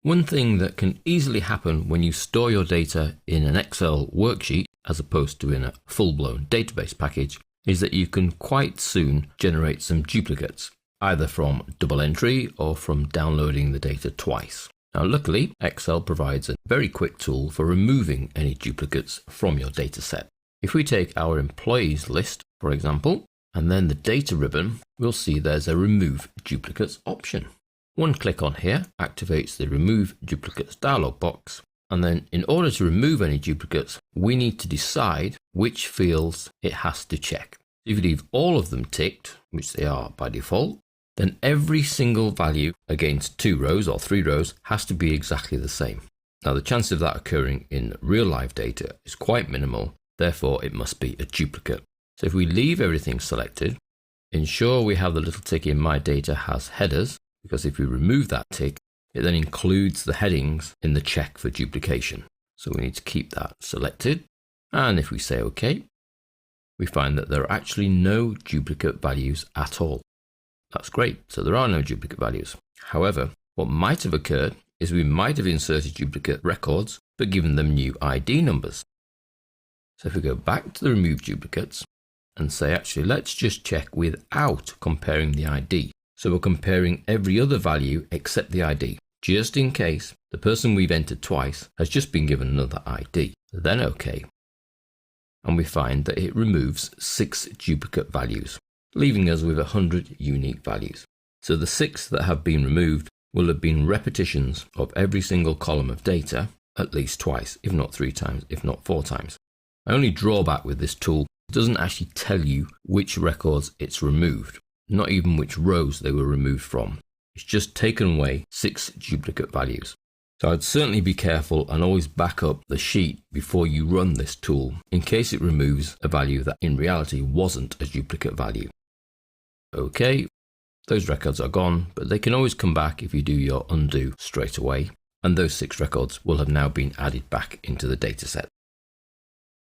One thing that can easily happen when you store your data in an Excel worksheet as opposed to in a full-blown database package is that you can quite soon generate some duplicates, either from double entry or from downloading the data twice. Now, luckily, Excel provides a very quick tool for removing any duplicates from your data set. If we take our employees list, for example, and then the data ribbon, we'll see there's a Remove Duplicates option. One click on here activates the Remove Duplicates dialog box, and then in order to remove any duplicates, we need to decide which fields it has to check. If you leave all of them ticked, which they are by default, then every single value against 2 rows or 3 rows has to be exactly the same. Now, the chance of that occurring in real life data is quite minimal, therefore it must be a duplicate. So if we leave everything selected, ensure we have the little tick in My Data Has Headers, because if we remove that tick, it then includes the headings in the check for duplication. So we need to keep that selected. And if we say OK, we find that there are actually no duplicate values at all. That's great. So there are no duplicate values. However, what might have occurred is we might have inserted duplicate records, but given them new ID numbers. So if we go back to the Remove Duplicates and say, actually, let's just check without comparing the ID. So we're comparing every other value except the ID, just in case the person we've entered twice has just been given another ID. Then OK. And we find that it removes 6 duplicate values, leaving us with 100 unique values. So the 6 that have been removed will have been repetitions of every single column of data at least twice, if not 3 times, if not 4 times. My only drawback with this tool, it doesn't actually tell you which records it's removed, not even which rows they were removed from. It's just taken away 6 duplicate values. So I'd certainly be careful and always back up the sheet before you run this tool in case it removes a value that in reality wasn't a duplicate value. Okay, those records are gone, but they can always come back if you do your undo straight away, and those 6 records will have now been added back into the dataset.